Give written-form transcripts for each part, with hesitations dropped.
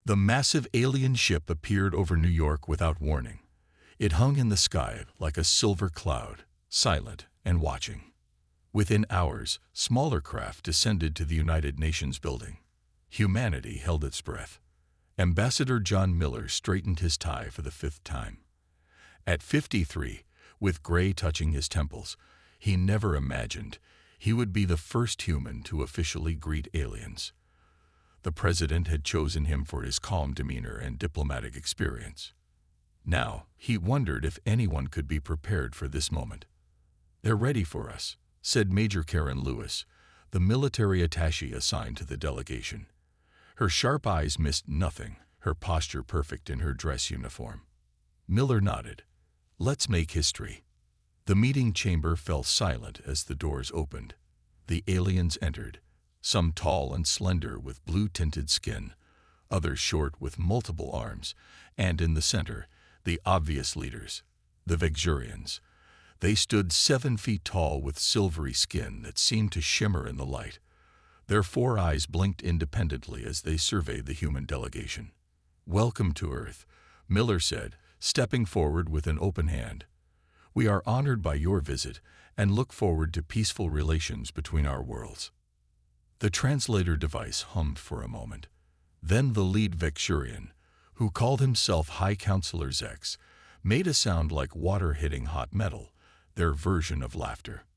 The massive alien ship appeared over New York without warning. It hung in the sky like a silver cloud, silent and watching. Within hours, smaller craft descended to the United Nations building. Humanity held its breath. Ambassador John Miller straightened his tie for the 5th time. At 53, with gray touching his temples, he never imagined he would be the first human to officially greet aliens. The president had chosen him for his calm demeanor and diplomatic experience. Now, he wondered if anyone could be prepared for this moment. "They're ready for us," said Major Karen Lewis, the military attaché assigned to the delegation. Her sharp eyes missed nothing, her posture perfect in her dress uniform. Miller nodded. "Let's make history." The meeting chamber fell silent as the doors opened. The aliens entered, some tall and slender with blue-tinted skin, others short with multiple arms, and in the center, the obvious leaders, the Vexurians. They stood 7 feet tall with silvery skin that seemed to shimmer in the light. Their 4 eyes blinked independently as they surveyed the human delegation. "Welcome to Earth," Miller said, stepping forward with an open hand. "We are honored by your visit and look forward to peaceful relations between our worlds." The translator device hummed for a moment. Then the lead Vexurian, who called himself High Counselor Zex, made a sound like water hitting hot metal, their version of laughter.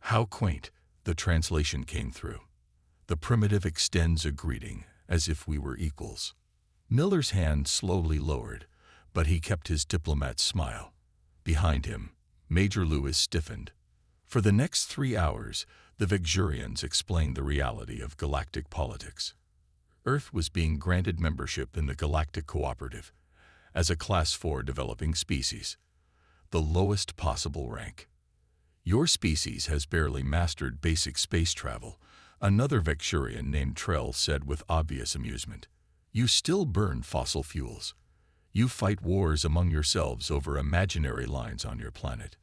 "How quaint," the translation came through. "The primitive extends a greeting, as if we were equals." Miller's hand slowly lowered, but he kept his diplomat's smile. Behind him, Major Lewis stiffened. For the next 3 hours, the Vexurians explained the reality of galactic politics. Earth was being granted membership in the Galactic Cooperative as a Class 4 developing species, the lowest possible rank. "Your species has barely mastered basic space travel," another Vexurian named Trell said with obvious amusement. "You still burn fossil fuels. You fight wars among yourselves over imaginary lines on your planet."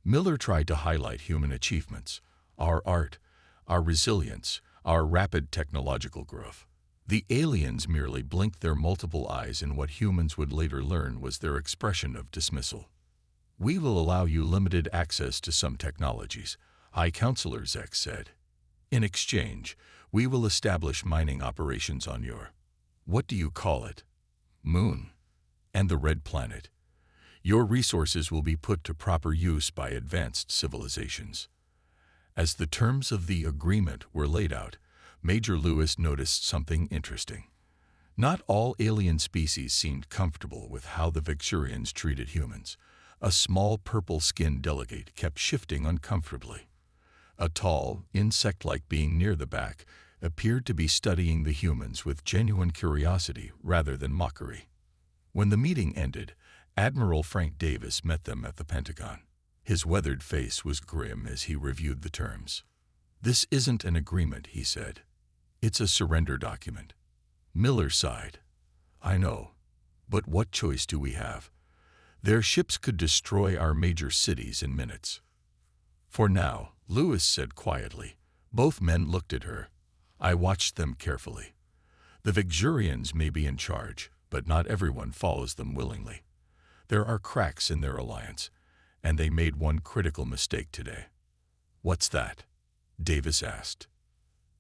Miller tried to highlight human achievements, our art, our resilience, our rapid technological growth. The aliens merely blinked their multiple eyes in what humans would later learn was their expression of dismissal. "We will allow you limited access to some technologies," High Counselor Zex said. "In exchange, we will establish mining operations on your, what do you call it, moon, and the Red Planet. Your resources will be put to proper use by advanced civilizations." As the terms of the agreement were laid out, Major Lewis noticed something interesting. Not all alien species seemed comfortable with how the Vexurians treated humans. A small purple-skinned delegate kept shifting uncomfortably. A tall, insect-like being near the back appeared to be studying the humans with genuine curiosity rather than mockery. When the meeting ended, Admiral Frank Davis met them at the Pentagon. His weathered face was grim as he reviewed the terms. "This isn't an agreement," he said. "It's a surrender document." Miller sighed. "I know, but what choice do we have? Their ships could destroy our major cities in minutes." "For now," Lewis said quietly. Both men looked at her. I watched them carefully. "The Vexurians may be in charge, but not everyone follows them willingly. There are cracks in their alliance, and they made one critical mistake today." "What's that?" Davis asked.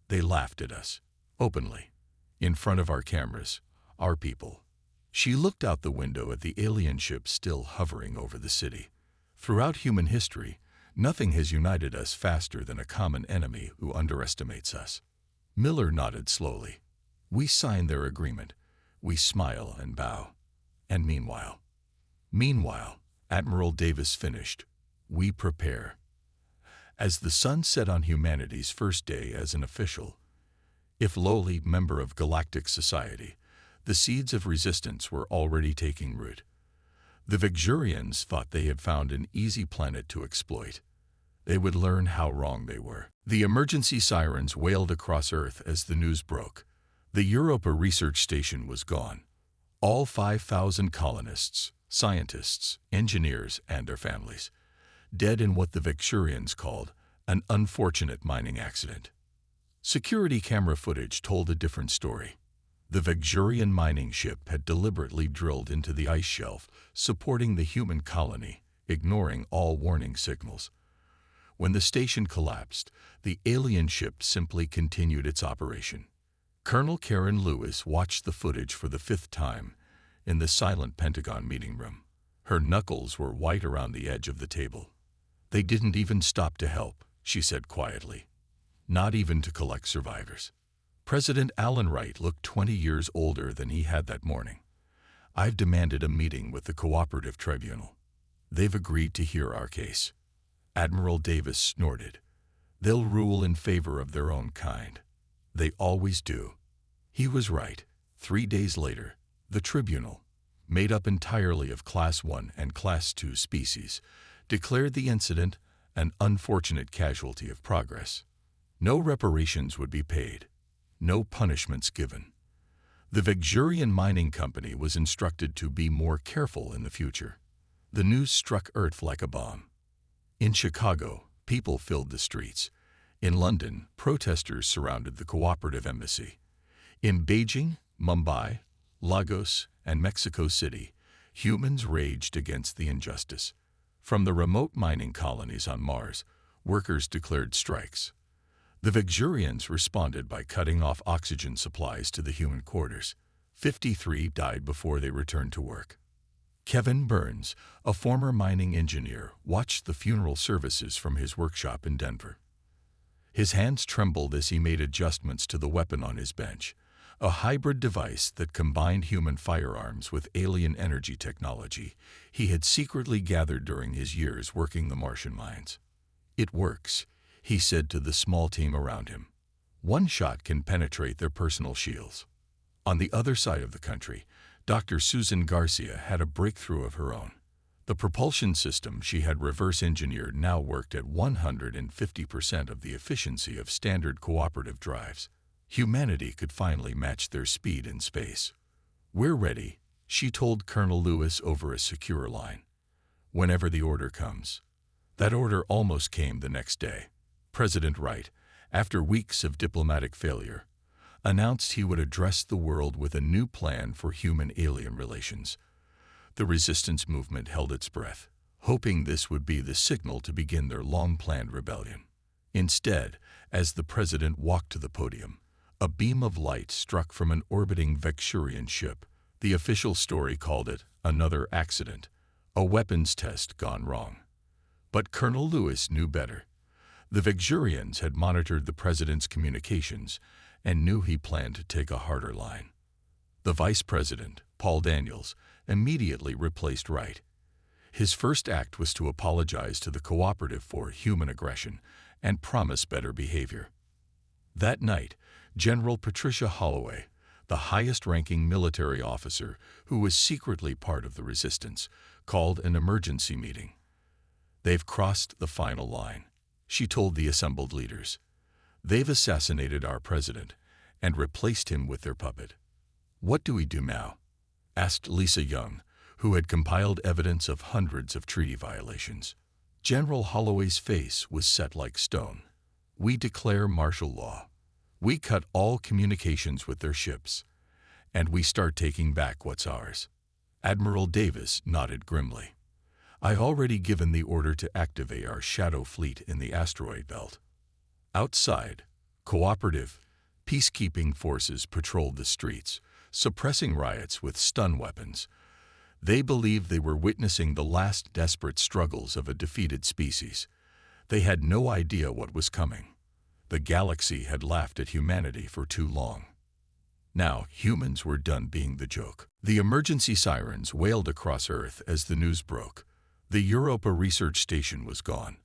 "They laughed at us, openly, in front of our cameras, our people." She looked out the window at the alien ship still hovering over the city. "Throughout human history, nothing has united us faster than a common enemy who underestimates us." Miller nodded slowly. "We sign their agreement. We smile and bow. And meanwhile, Admiral Davis finished, we prepare." As the sun set on humanity's first day as an official, if lowly, member of galactic society, the seeds of resistance were already taking root. The Vexurians thought they had found an easy planet to exploit. They would learn how wrong they were. The emergency sirens wailed across Earth as the news broke. The Europa research station was gone. All 5,000 colonists, scientists, engineers, and their families, dead in what the Vexurians called an unfortunate mining accident. Security camera footage told a different story. The Vegurian mining ship had deliberately drilled into the ice shelf, supporting the human colony, ignoring all warning signals. When the station collapsed, the alien ship simply continued its operation. Colonel Karen Lewis watched the footage for the fifth time in the silent Pentagon meeting room. Her knuckles were white around the edge of the table. "They didn't even stop to help," she said quietly. "Not even to collect survivors." President Alan Wright looked 20 years older than he had that morning. "I've demanded a meeting with the Cooperative Tribunal. They've agreed to hear our case." Admiral Davis snorted. "They'll rule in favor of their own kind. They always do." He was right. 3 days later, the tribunal, made up entirely of Class 1 and Class 2 species, declared the incident an unfortunate casualty of progress. No reparations would be paid. No punishments given. The Vegurian Mining Company was instructed to be more careful in the future. The news struck Earth like a bomb. In Chicago, people filled the streets. In London, protesters surrounded the cooperative embassy. In Beijing, Mumbai, Lagos, and Mexico City, humans raged against the injustice. From the remote mining colonies on Mars, workers declared strikes. The Vegurians responded by cutting off oxygen supplies to the human quarters. 53 died before they returned to work. Kevin Burns, a former mining engineer, watched the funeral services from his workshop in Denver. His hands trembled as he made adjustments to the weapon on his bench, a hybrid device that combined human firearms with alien energy technology he had secretly gathered during his years working the Martian mines. "It works," he said to the small team around him. "One shot can penetrate their personal shields." On the other side of the country, Dr. Susan Garcia had a breakthrough of her own. The propulsion system she had reverse-engineered now worked at 150% of the efficiency of standard cooperative drives. Humanity could finally match their speed in space. "We're ready," she told Colonel Lewis over a secure line. "Whenever the order comes." That order almost came the next day. President Wright, after weeks of diplomatic failure, announced he would address the world with a new plan for human-alien relations. The resistance movement held its breath, hoping this would be the signal to begin their long-planned rebellion. Instead, as the president walked to the podium, a beam of light struck from an orbiting Vegurian ship. The official story called it another accident, a weapons test gone wrong. But Colonel Lewis knew better. The Vegurians had monitored the president's communications and knew he planned to take a harder line. The vice president, Paul Daniels, immediately replaced Wright. His first act was to apologize to the cooperative for human aggression and promise better behavior. That night, General Patricia Holloway, the highest-ranking military officer who was secretly part of the resistance, called an emergency meeting. "They've crossed the final line," she told the assembled leaders. "They've assassinated our president and replaced him with their puppet." "What do we do now?" asked Lisa Young, who had compiled evidence of hundreds of treaty violations. General Holloway's face was set like stone. "We declare martial law. We cut all communications with their ships, and we start taking back what's ours." Admiral Davis nodded grimly. "I've already given the order to activate our shadow fleet in the asteroid belt." Outside, cooperative, peacekeeping forces patrolled the streets, suppressing riots with stun weapons. They believed they were witnessing the last desperate struggles of a defeated species. They had no idea what was coming. The galaxy had laughed at humanity for too long. Now, humans were done being the joke. The emergency sirens wailed across Earth as the news broke. The Europa research station was gone.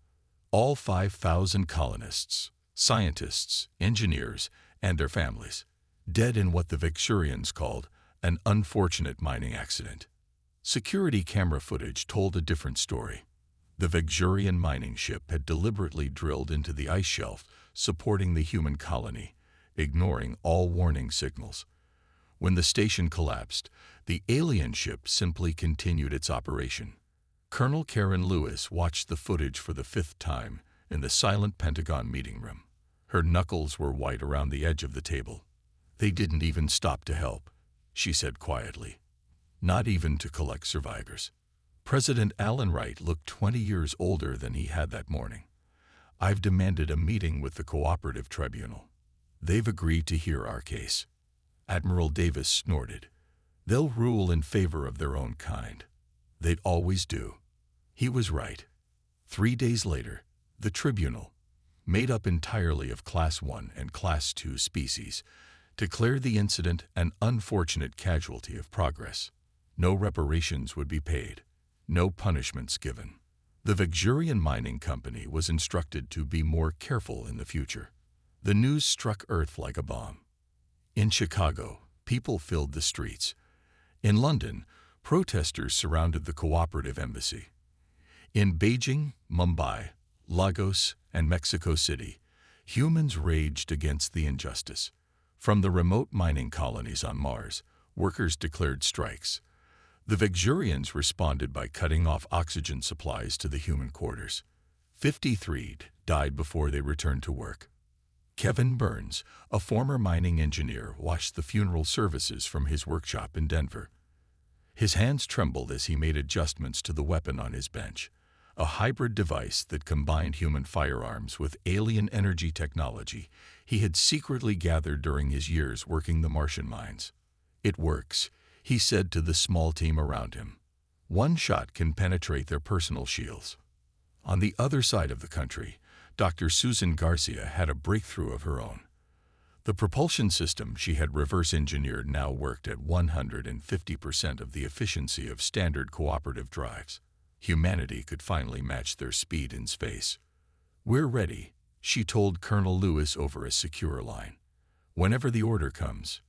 All 5,000 colonists, scientists, engineers, and their families, dead in what the Vegurians called an unfortunate mining accident. Security camera footage told a different story. The Vegurian mining ship had deliberately drilled into the ice shelf, supporting the human colony, ignoring all warning signals. When the station collapsed, the alien ship simply continued its operation. Colonel Karen Lewis watched the footage for the fifth time in the silent Pentagon meeting room. Her knuckles were white around the edge of the table. They didn't even stop to help, she said quietly. Not even to collect survivors. President Alan Wright looked 20 years older than he had that morning. I've demanded a meeting with the Cooperative Tribunal. They've agreed to hear our case. Admiral Davis snorted. They'll rule in favor of their own kind. They'd always do. He was right. 3 days later, the tribunal, made up entirely of Class 1 and Class 2 species, declared the incident an unfortunate casualty of progress. No reparations would be paid, no punishments given. The Vexurian Mining Company was instructed to be more careful in the future. The news struck Earth like a bomb. In Chicago, people filled the streets. In London, protesters surrounded the cooperative embassy. In Beijing, Mumbai, Lagos, and Mexico City, humans raged against the injustice. From the remote mining colonies on Mars, workers declared strikes. The Vexurians responded by cutting off oxygen supplies to the human quarters. 53 died before they returned to work. Kevin Burns, a former mining engineer, watched the funeral services from his workshop in Denver. His hands trembled as he made adjustments to the weapon on his bench, a hybrid device that combined human firearms with alien energy technology he had secretly gathered during his years working the Martian mines. It works, he said to the small team around him. One shot can penetrate their personal shields. On the other side of the country, Dr. Susan Garcia had a breakthrough of her own. The propulsion system she had reverse-engineered now worked at 150% of the efficiency of standard cooperative drives. Humanity could finally match their speed in space. We're ready, she told Colonel Lewis over a secure line. Whenever the order comes.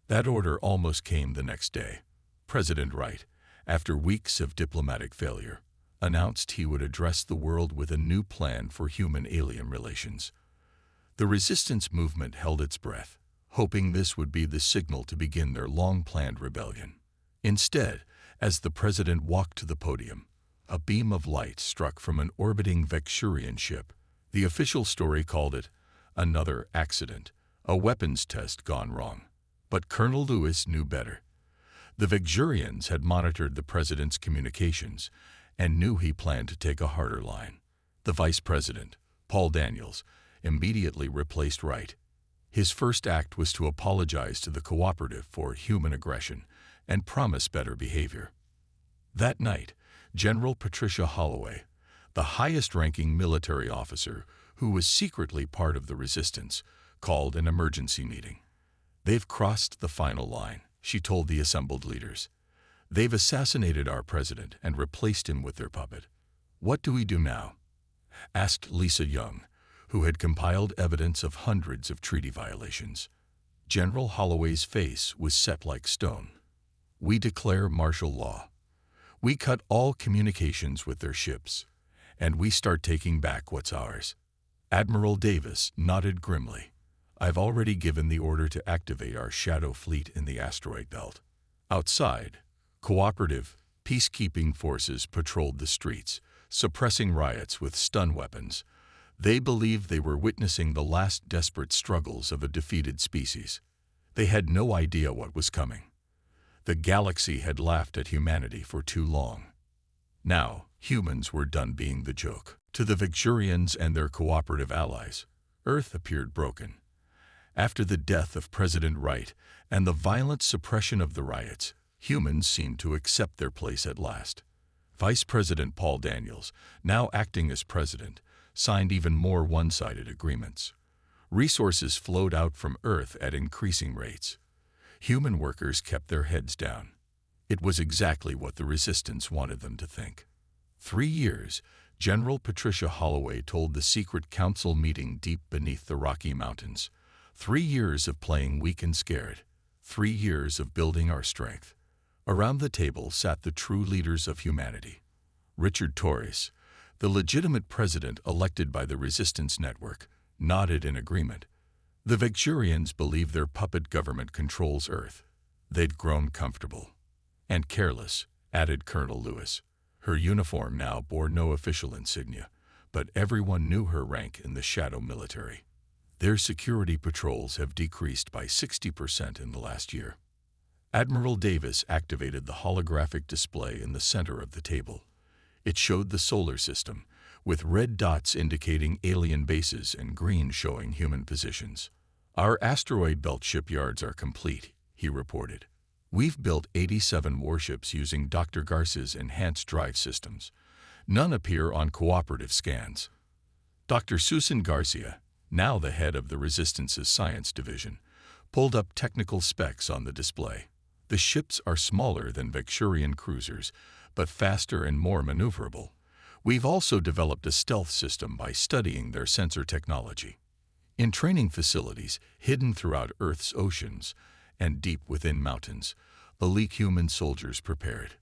That order almost came the next day. President Wright, after weeks of diplomatic failure, announced he would address the world with a new plan for human-alien relations. The resistance movement held its breath, hoping this would be the signal to begin their long-planned rebellion. Instead, as the president walked to the podium, a beam of light struck from an orbiting Vexurian ship. The official story called it another accident, a weapons test gone wrong. But Colonel Lewis knew better. The Vexurians had monitored the president's communications and knew he planned to take a harder line. The vice president, Paul Daniels, immediately replaced Wright. His first act was to apologize to the cooperative for human aggression and promise better behavior. That night, General Patricia Holloway, the highest-ranking military officer who was secretly part of the resistance, called an emergency meeting. They've crossed the final line, she told the assembled leaders. They've assassinated our president and replaced him with their puppet. What do we do now? Asked Lisa Young, who had compiled evidence of hundreds of treaty violations. General Holloway's face was set like stone. We declare martial law. We cut all communications with their ships, and we start taking back what's ours. Admiral Davis nodded grimly. I've already given the order to activate our shadow fleet in the asteroid belt. Outside, cooperative, peacekeeping forces patrolled the streets, suppressing riots with stun weapons. They believed they were witnessing the last desperate struggles of a defeated species. They had no idea what was coming. The galaxy had laughed at humanity for too long. Now, humans were done being the joke. To the Vexurians and their cooperative allies, Earth appeared broken. After the death of President Wright and the violent suppression of the riots, humans seemed to accept their place at last. Vice President Paul Daniels, now acting as president, signed even more one-sided agreements. Resources flowed out from Earth at increasing rates. Human workers kept their heads down. It was exactly what the resistance wanted them to think. 3 years, General Patricia Holloway told the secret council meeting deep beneath the Rocky Mountains. 3 years of playing weak and scared. 3 years of building our strength. Around the table sat the true leaders of humanity. Richard Torres, the legitimate president elected by the Resistance Network, nodded in agreement. The Vexurians believe their puppet government controls Earth. They'd grown comfortable. And careless, added Colonel Lewis. Her uniform now bore no official insignia, but everyone knew her rank in the shadow military. Their security patrols have decreased by 60% in the last year. Admiral Davis activated the holographic display in the center of the table. It showed the solar system, with red dots indicating alien bases and green showing human positions. Our asteroid belt shipyards are complete, he reported. We've built 87 warships using Dr. Garce's enhanced drive systems. None appear on cooperative scans. Dr. Susan Garcia, now the head of the Resistance's Science Division, pulled up technical specs on the display. The ships are smaller than Vecturian cruisers, but faster and more maneuverable. We've also developed a stealth system by studying their sensor technology. In training facilities hidden throughout Earth's oceans and deep within mountains, elite human soldiers prepared.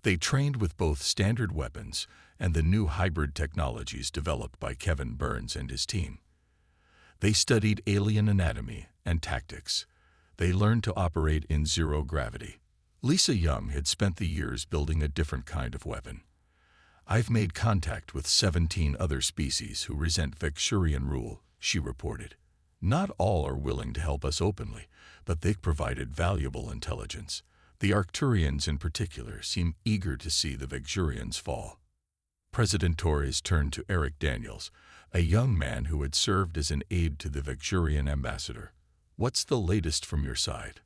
They trained with both standard weapons and the new hybrid technologies developed by Kevin Burns and his team. They studied alien anatomy and tactics. They learned to operate in zero gravity. Lisa Young had spent the years building a different kind of weapon. I've made contact with 17 other species who resent Vecturian rule, she reported. Not all are willing to help us openly, but they've provided valuable intelligence. The Arcturians in particular seem eager to see the Vecturians fall. President Torres turned to Eric Daniels, a young man who had served as an aide to the Vecturian ambassador. What's the latest from your side?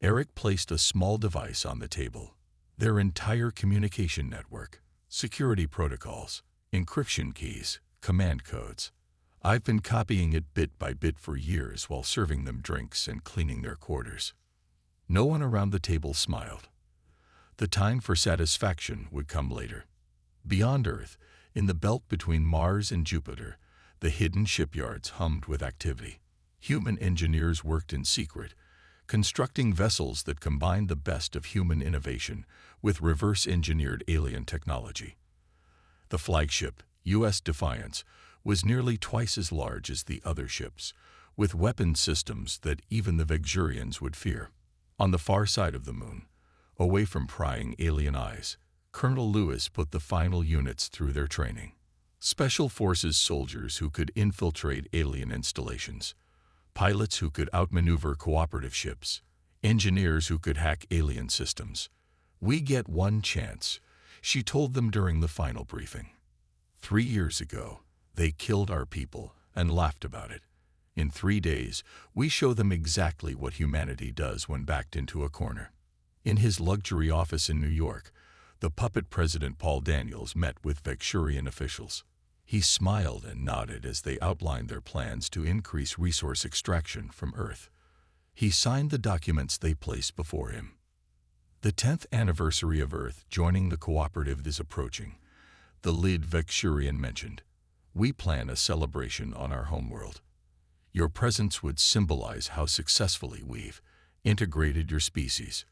Eric placed a small device on the table. Their entire communication network, security protocols, encryption keys, command codes. I've been copying it bit by bit for years while serving them drinks and cleaning their quarters. No one around the table smiled. The time for satisfaction would come later. Beyond Earth, in the belt between Mars and Jupiter, the hidden shipyards hummed with activity. Human engineers worked in secret, constructing vessels that combined the best of human innovation with reverse-engineered alien technology. The flagship, U.S. Defiance, was nearly twice as large as the other ships, with weapon systems that even the Vecturians would fear. On the far side of the moon, away from prying alien eyes, Colonel Lewis put the final units through their training. Special Forces soldiers who could infiltrate alien installations, pilots who could outmaneuver cooperative ships, engineers who could hack alien systems. We get one chance, she told them during the final briefing. 3 years ago, they killed our people and laughed about it. In 3 days, we show them exactly what humanity does when backed into a corner. In his luxury office in New York, the puppet President Paul Daniels met with Vecturian officials. He smiled and nodded as they outlined their plans to increase resource extraction from Earth. He signed the documents they placed before him. The 10th anniversary of Earth joining the cooperative is approaching, the lead Vecturian mentioned. We plan a celebration on our homeworld. Your presence would symbolize how successfully we've integrated your species.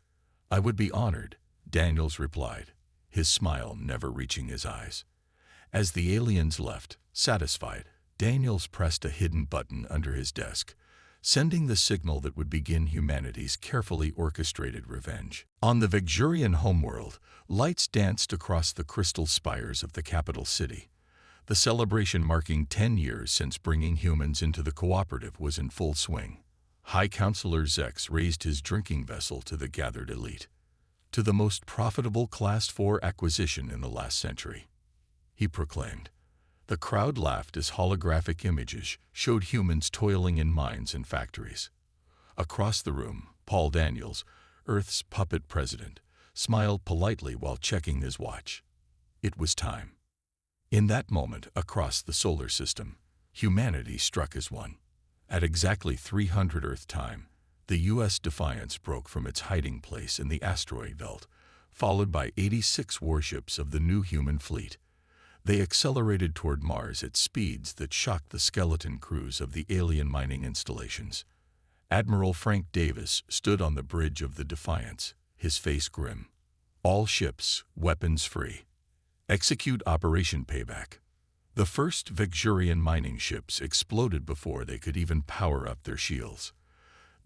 I would be honored, Daniels replied, his smile never reaching his eyes. As the aliens left, satisfied, Daniels pressed a hidden button under his desk, sending the signal that would begin humanity's carefully orchestrated revenge. On the Vecturian homeworld, lights danced across the crystal spires of the capital city. The celebration marking 10 years since bringing humans into the cooperative was in full swing. High Counselor Zex raised his drinking vessel to the gathered elite, to the most profitable Class 4 acquisition in the last century, he proclaimed. The crowd laughed as holographic images showed humans toiling in mines and factories. Across the room, Paul Daniels, Earth's puppet president, smiled politely while checking his watch. It was time. In that moment, across the solar system, humanity struck as one. At exactly 300 Earth time, the U.S. Defiance broke from its hiding place in the asteroid belt, followed by 86 warships of the new human fleet. They accelerated toward Mars at speeds that shocked the skeleton crews of the alien mining installations. Admiral Frank Davis stood on the bridge of the Defiance, his face grim. All ships, weapons free. Execute Operation Payback. The first Vecturian mining ships exploded before they could even power up their shields.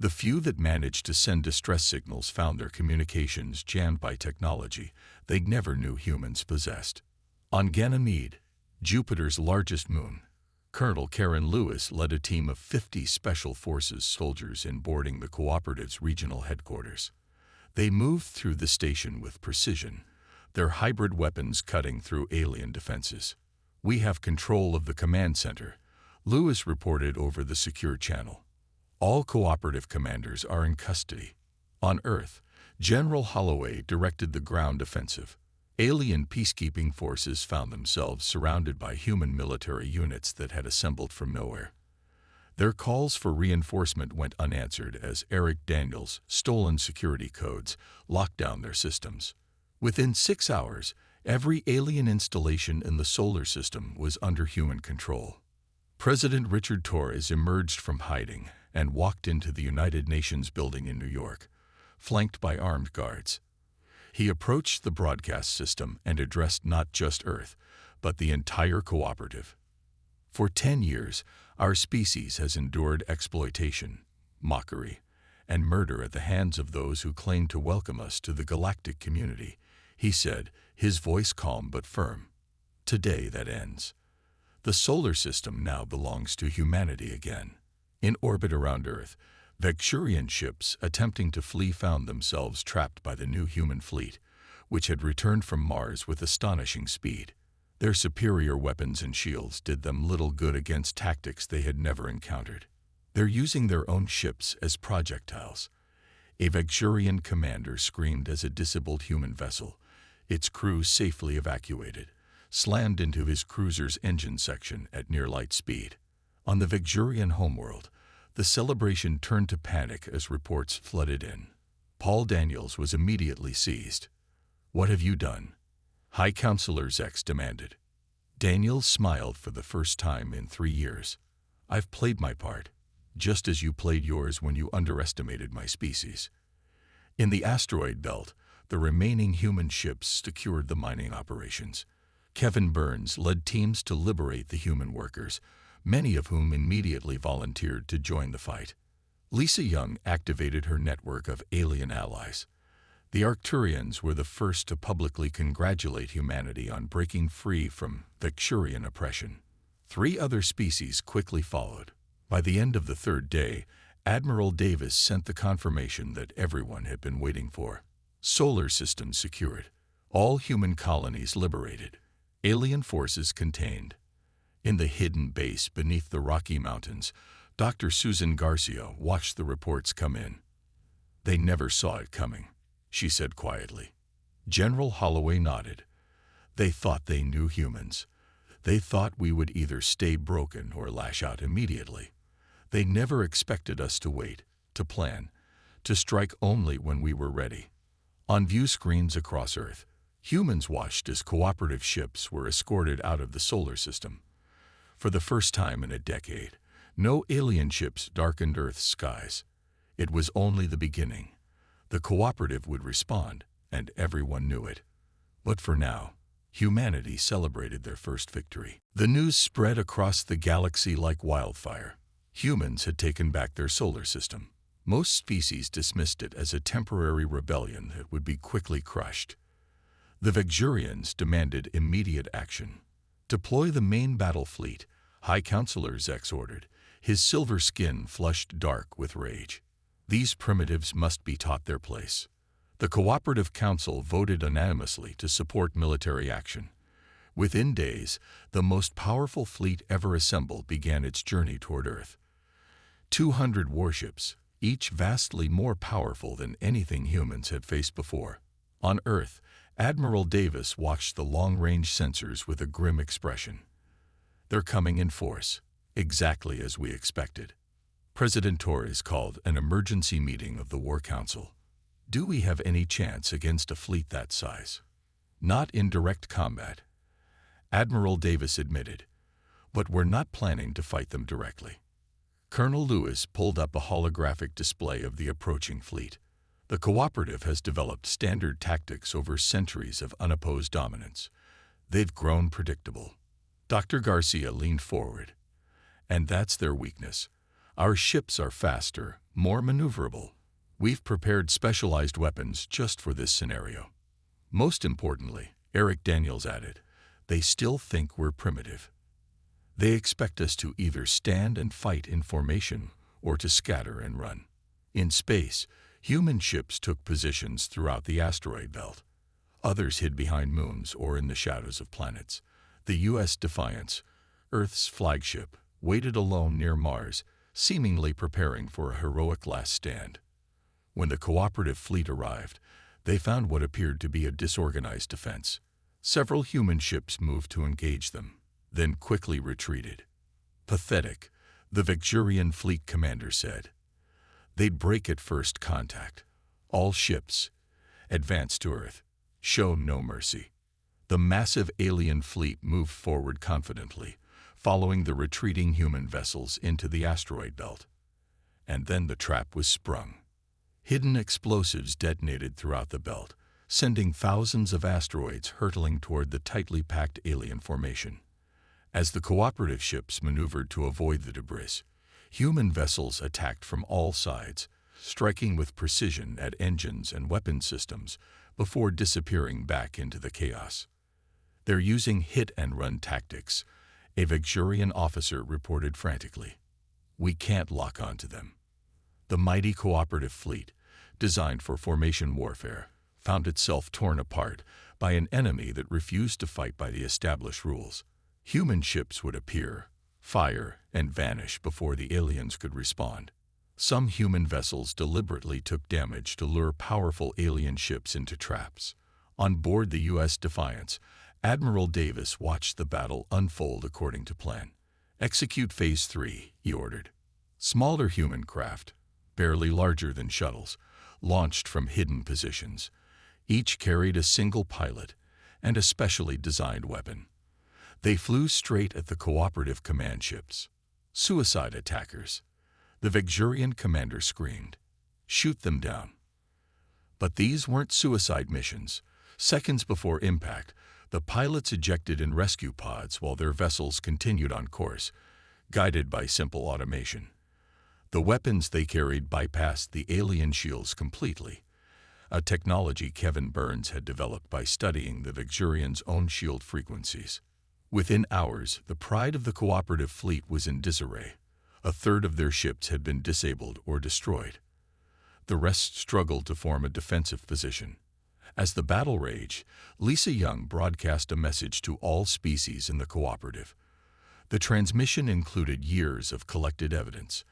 The few that managed to send distress signals found their communications jammed by technology they never knew humans possessed. On Ganymede, Jupiter's largest moon, Colonel Karen Lewis led a team of 50 Special Forces soldiers in boarding the Cooperative's regional headquarters. They moved through the station with precision, their hybrid weapons cutting through alien defenses. "We have control of the command center," Lewis reported over the secure channel. "All Cooperative commanders are in custody." On Earth, General Holloway directed the ground offensive. Alien peacekeeping forces found themselves surrounded by human military units that had assembled from nowhere. Their calls for reinforcement went unanswered as Eric Daniels' stolen security codes locked down their systems. Within 6 hours, every alien installation in the solar system was under human control. President Richard Torres emerged from hiding and walked into the United Nations building in New York, flanked by armed guards. He approached the broadcast system and addressed not just Earth, but the entire Cooperative. "For 10 years, our species has endured exploitation, mockery, and murder at the hands of those who claim to welcome us to the galactic community," he said, his voice calm but firm. "Today that ends. The solar system now belongs to humanity again." In orbit around Earth, Vecturian ships attempting to flee found themselves trapped by the new human fleet, which had returned from Mars with astonishing speed. Their superior weapons and shields did them little good against tactics they had never encountered. "They're using their own ships as projectiles," a Vecturian commander screamed as a disabled human vessel, its crew safely evacuated, slammed into his cruiser's engine section at near light speed. On the Vecturian homeworld, the celebration turned to panic as reports flooded in. Paul Daniels was immediately seized. "What have you done?" High Counselor Zex demanded. Daniels smiled for the first time in 3 years. "I've played my part, just as you played yours when you underestimated my species." In the asteroid belt, the remaining human ships secured the mining operations. Kevin Burns led teams to liberate the human workers, many of whom immediately volunteered to join the fight. Lisa Young activated her network of alien allies. The Arcturians were the first to publicly congratulate humanity on breaking free from Vecturian oppression. 3 other species quickly followed. By the end of the 3rd day, Admiral Davis sent the confirmation that everyone had been waiting for. Solar system secured. All human colonies liberated. Alien forces contained. In the hidden base beneath the Rocky Mountains, Dr. Susan Garcia watched the reports come in. "They never saw it coming," she said quietly. General Holloway nodded. "They thought they knew humans. They thought we would either stay broken or lash out immediately. They never expected us to wait, to plan, to strike only when we were ready." On view screens across Earth, humans watched as cooperative ships were escorted out of the solar system. For the first time in a decade, no alien ships darkened Earth's skies. It was only the beginning. The Cooperative would respond, and everyone knew it. But for now, humanity celebrated their first victory. The news spread across the galaxy like wildfire. Humans had taken back their solar system. Most species dismissed it as a temporary rebellion that would be quickly crushed. The Vecturians demanded immediate action. "Deploy the main battle fleet," High Counselor Zex ordered, his silver skin flushed dark with rage. "These primitives must be taught their place." The Cooperative Council voted unanimously to support military action. Within days, the most powerful fleet ever assembled began its journey toward Earth. 200 warships, each vastly more powerful than anything humans had faced before. On Earth, Admiral Davis watched the long-range sensors with a grim expression. "They're coming in force, exactly as we expected." President Torres called an emergency meeting of the War Council. "Do we have any chance against a fleet that size?" "Not in direct combat," Admiral Davis admitted, "but we're not planning to fight them directly." Colonel Lewis pulled up a holographic display of the approaching fleet. "The Cooperative has developed standard tactics over centuries of unopposed dominance. They've grown predictable." Dr. Garcia leaned forward. "And that's their weakness. Our ships are faster, more maneuverable. We've prepared specialized weapons just for this scenario." Most importantly, Eric Daniels added, "they still think we're primitive." They expect us to either stand and fight in formation or to scatter and run. In space, human ships took positions throughout the asteroid belt. Others hid behind moons or in the shadows of planets. The U.S. Defiance, Earth's flagship, waited alone near Mars, seemingly preparing for a heroic last stand. When the cooperative fleet arrived, they found what appeared to be a disorganized defense. Several human ships moved to engage them, then quickly retreated. Pathetic, the Victurian fleet commander said. They'd break at first contact. All ships, advance to Earth, show no mercy. The massive alien fleet moved forward confidently, following the retreating human vessels into the asteroid belt. And then the trap was sprung. Hidden explosives detonated throughout the belt, sending thousands of asteroids hurtling toward the tightly packed alien formation. As the cooperative ships maneuvered to avoid the debris, human vessels attacked from all sides, striking with precision at engines and weapon systems before disappearing back into the chaos. They're using hit-and-run tactics, a Victurian officer reported frantically. We can't lock onto them. The mighty cooperative fleet, designed for formation warfare, found itself torn apart by an enemy that refused to fight by the established rules. Human ships would appear, fire, and vanish before the aliens could respond. Some human vessels deliberately took damage to lure powerful alien ships into traps. On board the U.S. Defiance, Admiral Davis watched the battle unfold according to plan. Execute Phase 3, he ordered. Smaller human craft, barely larger than shuttles, launched from hidden positions. Each carried a single pilot and a specially designed weapon. They flew straight at the cooperative command ships. Suicide attackers. The Victurian commander screamed. Shoot them down. But these weren't suicide missions. Seconds before impact, the pilots ejected in rescue pods while their vessels continued on course, guided by simple automation. The weapons they carried bypassed the alien shields completely, a technology Kevin Burns had developed by studying the Victurians' own shield frequencies. Within hours, the pride of the cooperative fleet was in disarray. A third of their ships had been disabled or destroyed. The rest struggled to form a defensive position. As the battle raged, Lisa Young broadcast a message to all species in the cooperative. The transmission included years of collected evidence,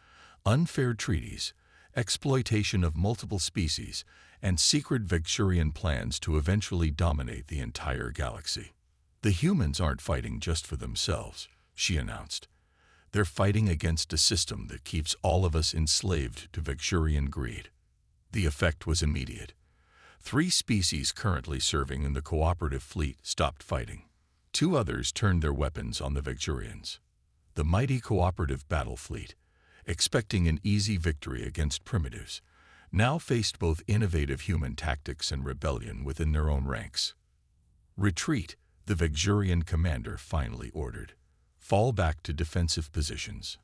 unfair treaties, exploitation of multiple species, and secret Victurian plans to eventually dominate the entire galaxy. The humans aren't fighting just for themselves, she announced. They're fighting against a system that keeps all of us enslaved to Victurian greed. The effect was immediate. 3 species currently serving in the cooperative fleet stopped fighting. 2 others turned their weapons on the Victurians. The mighty cooperative battle fleet, expecting an easy victory against primitives, now faced both innovative human tactics and rebellion within their own ranks. Retreat, the Victurian commander finally ordered. Fall back to defensive positions.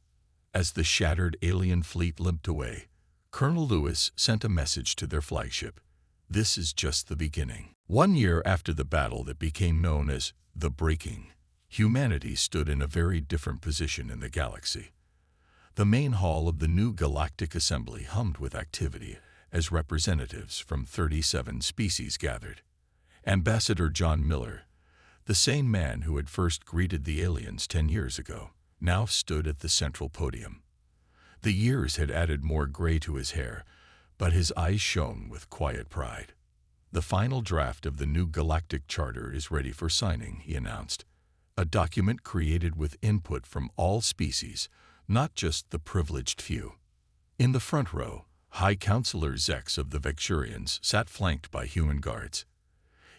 As the shattered alien fleet limped away, Colonel Lewis sent a message to their flagship. This is just the beginning. 1 year after the battle that became known as the Breaking, humanity stood in a very different position in the galaxy. The main hall of the new Galactic Assembly hummed with activity as representatives from 37 species gathered. Ambassador John Miller, the same man who had first greeted the aliens 10 years ago, now stood at the central podium. The years had added more gray to his hair, but his eyes shone with quiet pride. The final draft of the new Galactic Charter is ready for signing, he announced. A document created with input from all species, not just the privileged few. In the front row, High Counselor Zex of the Victurians sat flanked by human guards.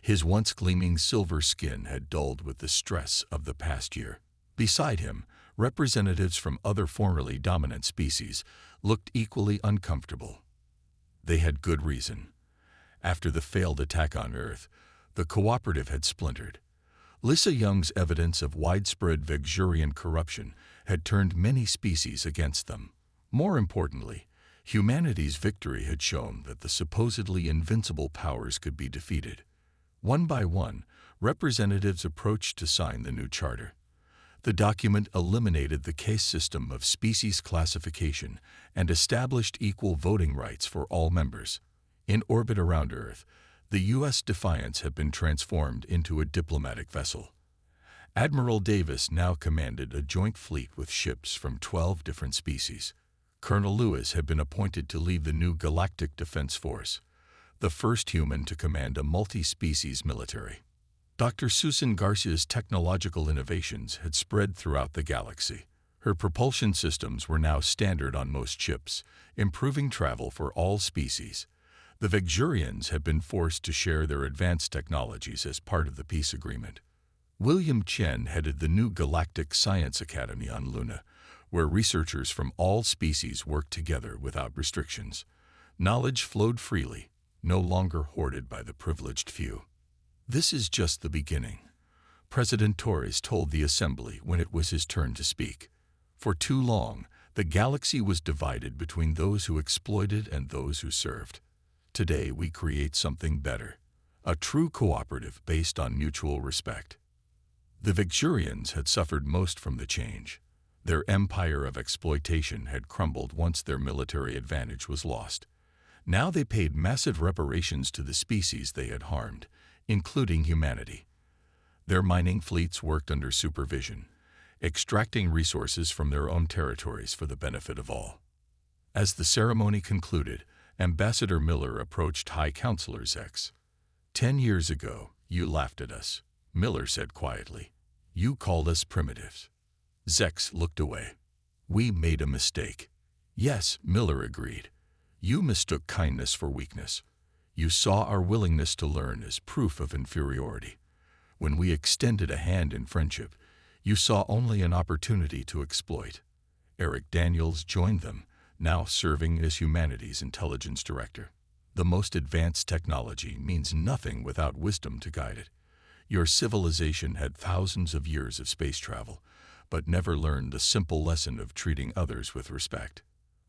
His once gleaming silver skin had dulled with the stress of the past year. Beside him, representatives from other formerly dominant species looked equally uncomfortable. They had good reason. After the failed attack on Earth, the cooperative had splintered. Lisa Young's evidence of widespread Victurian corruption had turned many species against them. More importantly, humanity's victory had shown that the supposedly invincible powers could be defeated. One by one, representatives approached to sign the new charter. The document eliminated the case system of species classification and established equal voting rights for all members. In orbit around Earth, the U.S. Defiance had been transformed into a diplomatic vessel. Admiral Davis now commanded a joint fleet with ships from 12 different species. Colonel Lewis had been appointed to lead the new Galactic Defense Force, the first human to command a multi-species military. Dr. Susan Garcia's technological innovations had spread throughout the galaxy. Her propulsion systems were now standard on most ships, improving travel for all species. The Vegurians had been forced to share their advanced technologies as part of the peace agreement. William Chen headed the new Galactic Science Academy on Luna, where researchers from all species worked together without restrictions. Knowledge flowed freely, no longer hoarded by the privileged few. This is just the beginning, President Torres told the Assembly when it was his turn to speak. For too long, the galaxy was divided between those who exploited and those who served. Today we create something better, a true cooperative based on mutual respect. The Vegurians had suffered most from the change. Their empire of exploitation had crumbled once their military advantage was lost. Now they paid massive reparations to the species they had harmed, including humanity. Their mining fleets worked under supervision, extracting resources from their own territories for the benefit of all. As the ceremony concluded, Ambassador Miller approached High Counselor Zex. 10 years ago, you laughed at us, Miller said quietly. You called us primitives. Zex looked away. We made a mistake. Yes, Miller agreed. You mistook kindness for weakness. You saw our willingness to learn as proof of inferiority. When we extended a hand in friendship, you saw only an opportunity to exploit. Eric Daniels joined them, now serving as humanity's intelligence director. The most advanced technology means nothing without wisdom to guide it. Your civilization had thousands of years of space travel, but never learned the simple lesson of treating others with respect.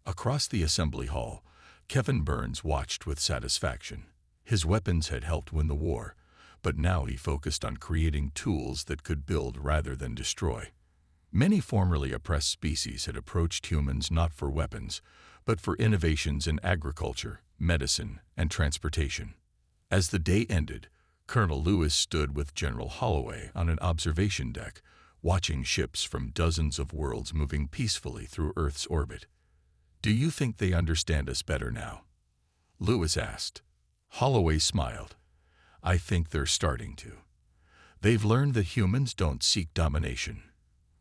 Across the assembly hall, Kevin Burns watched with satisfaction. His weapons had helped win the war, but now he focused on creating tools that could build rather than destroy. Many formerly oppressed species had approached humans not for weapons, but for innovations in agriculture, medicine, and transportation. As the day ended, Colonel Lewis stood with General Holloway on an observation deck, watching ships from dozens of worlds moving peacefully through Earth's orbit. Do you think they understand us better now? Lewis asked. Holloway smiled. I think they're starting to. They've learned that humans don't seek domination.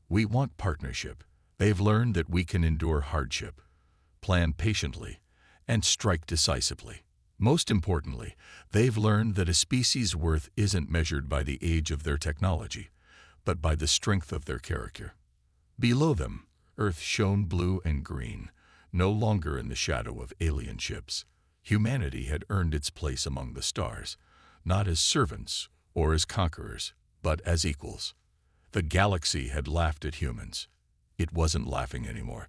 We want partnership. They've learned that we can endure hardship, plan patiently, and strike decisively. Most importantly, they've learned that a species' worth isn't measured by the age of their technology, but by the strength of their character. Below them, Earth shone blue and green, no longer in the shadow of alien ships. Humanity had earned its place among the stars, not as servants or as conquerors, but as equals. The galaxy had laughed at humans. It wasn't laughing anymore.